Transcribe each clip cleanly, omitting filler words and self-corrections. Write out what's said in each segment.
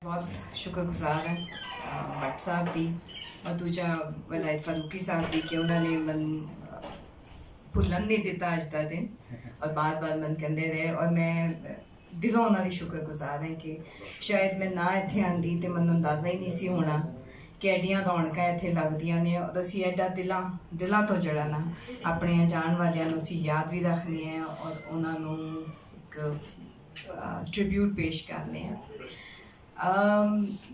बहुत शुक्रगुजार हैं भट्ट साहब दी और दूजा वलायत फारूकी साहब दी कि उन्होंने मन भुलन नहीं दिता अज का दिन और बार बार मन कहते रहे और मैं दिलों उन्होंने शुक्रगुजार है कि शायद मैं ना इतने आँदी तो मैं अंदाज़ा ही नहीं सी होना कि एडियां रौनक इतने लगदियां ने और असी एडा दिलों तो जड़ा ना अपने जान वालियां असी याद भी रखनी है और उन्होंने एक ट्रिब्यूट पेश करने हैं।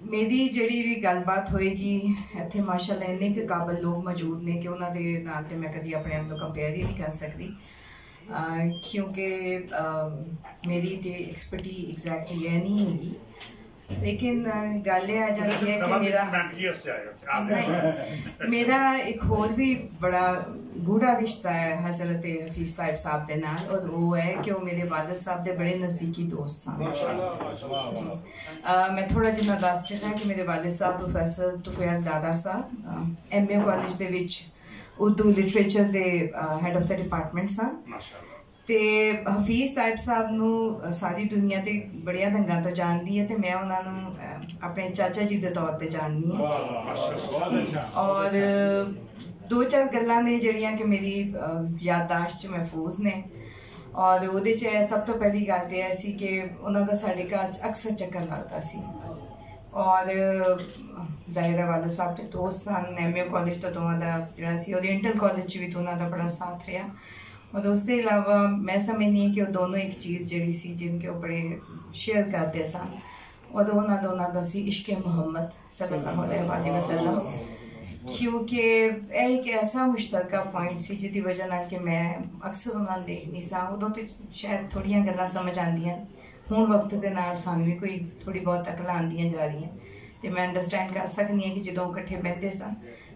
मेरी जड़ी भी गलबात होएगी इतने माशाअल्लाह इन्ने के काबिल लोग मौजूद ने कि उन्होंने नाल ते मैं कभी अपने आप को कंपेयर ही नहीं कर सकती क्योंकि मेरी तो एक्सपर्टी एग्जैक्टली है नहीं हैगी लेकिन गल आ जाती है कि मेरा एक होर भी बड़ा गूढ़ा रिश्ता है हज़रत हफीज़ साहिब साहब के नाल और वो है कि वो मेरे वालिद साहब के बड़े नज़दीकी दोस्त सन। मैं थोड़ा जिन्ना दस चुका कि मेरे वालिद साहब professor Tufail Dada Saheb MA college दे विच उर्दू लिटरेचर के हैड ऑफ द डिपार्टमेंट सन ते हफीज़ साहिब साहब नू सारी दुनिया ते बड़िया ढंगा तो जानती है तो मैं उन्होंने अपने चाचा जी के तौर पर जाननी है और दो चार गल्लां ने जड़ियां कि मेरी याददाश्त महफूज ने और उहदे च सब तो पहली गल तो यह सी कि उन्हों का साढ़े घर अक्सर चक्कर लगता सी और ज़ाहिर वालिद साहब के दोस्त सन MA कॉलेज तो दोवां दा जिहड़ा सी ओरिएंटल कॉलेज भी तो उन्हों बड़ा साथ रहा और उसके अलावा मैं समझनी है कि वो दोनों एक चीज़ जड़ी सी जिनके वो बड़े शेयर करते सन और उन्होंने दोनों का सी इश्क मोहम्मद सल्लल्लाहु अलैहि वसल्लम क्योंकि यह एक ऐसा मुश्तरका पॉइंट सी जिसकी वजह नाल कि मैं अक्सर उन्होंने देखनी सा उदों तो शायद थोड़ियां गल्लां समझ आंदियां हुण वक्त के नाल सानूं भी कोई थोड़ी बहुत अकलां आंदियां जा रही तो मैं अंडरस्टैंड कर सकनी है कि जो इकट्ठे बहते सन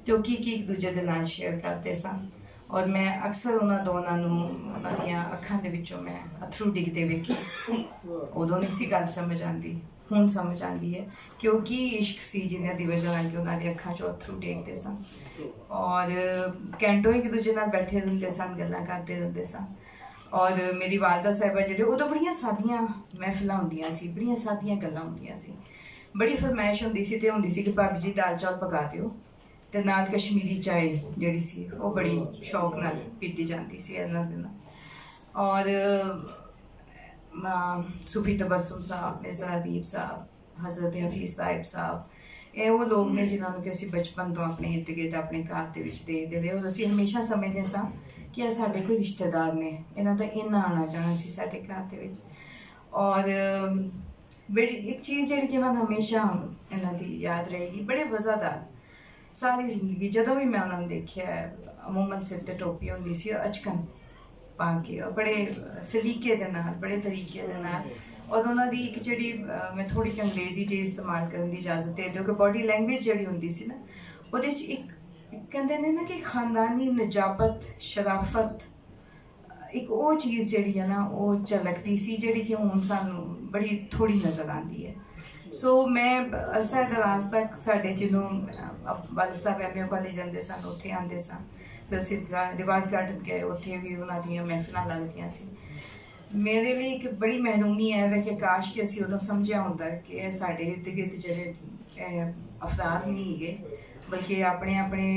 तो की एक दूजे के नाल शेयर करते सन और मैं अक्सर उन्होंने दोनों उन्होंने अखां दे विचों मैं अथरू डिगते वेखे उदों नहीं सी गल समझ आती हुण समझ आती है क्योंकि इश्क सी जिन्हों की वजह नाल कि उन्होंने अखां चो अथरू टेकते सन और घंटों एक दूजे नाल बैठे रहते सन गल्लां करते रहते सन और मेरी वालदा साहिबा जो उदों बड़ियां सादियां महफिलां होंदियां सी बड़ियां सादियां गल्लां होंदियां सी बड़ी फरमाइश होंदी सी ते होंदी सी कि भाभी जी दाल चौल पका दिओ ते नाल कश्मीरी चाय जिहड़ी सी वो बड़ी शौक नाल पीती जाती सी इन्हां दे नाल और सूफी तबस्सुम साहब मिर्ज़ा अदीब साहब हज़रत हफीज़ साहिब साहब ये वो लोग ने जिन्होंने कि असीं बचपन तो अपने इर्द गिर्द अपने घर के देखते रहे और असीं हमेशा समझते सा कि यह साडे कोई रिश्तेदार ने इन्हां दा इन्ना आना जाना सी साडे घर के विच और बड़ी एक चीज़ जिहड़ी कि मैं हमेशा इन्हां दी याद रहेगी बड़े वज़ादार सारी जिंदगी जदों भी मैं उन्होंने देखिया अमूमन सिर ते टोपी होंदी सी अचकन पा के और बड़े सलीके दे नाल बड़े तरीके दे नाल और उन्हों की एक जी मैं थोड़ी अंग्रेजी जी इस्तेमाल करने की इजाजत दे दो कि बॉडी लैंग्वेज जी होंदी सी ना वो एक कहते हैं ना कि खानदानी नजाबत शराफत एक वो चीज़ जी है ना वो झलकती सी जी कि हुण सानू बड़ी थोड़ी नज़र आती है सो मैं असा दराज तक साढ़े जिन्हों वालिद साहब MA कॉलेज जाते सन उत्थे आते सन फिर असीं रिवाज गार्डन गए उत्थे भी उन्हों दी महफिलां लगदियां सी मेरे लिए एक बड़ी महरूमी है कि काश कि असीं उदों समझिया हुंदा कि साढ़े इर्द गिर्द जिहड़े अफराद नहीं है बल्कि अपने अपने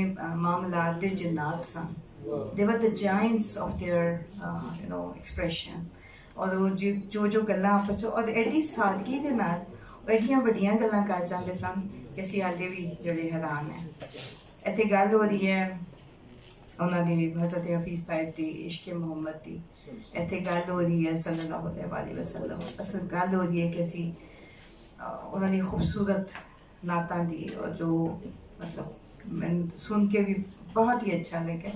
मामलात दे जिन्नात सन they were the giants of their expression और जो जो गल्लां आपस और एडी सादगी दे नाल एडियां वड्डियां गल्लां कर जाते सन कि असीं हाले भी जिहड़े हैरान हैं इत्थे गल हो रही है उन्होंने हज़रत हफीज़ साहिब की इश्क मोहम्मद की इत्थे गल हो रही है सल्लल्लाहु अलैहि वसल्लम असल गल हो रही है कि असी उन्होंने खूबसूरत नातां दी और जो मतलब मैं सुन के भी बहुत ही अच्छा लगा।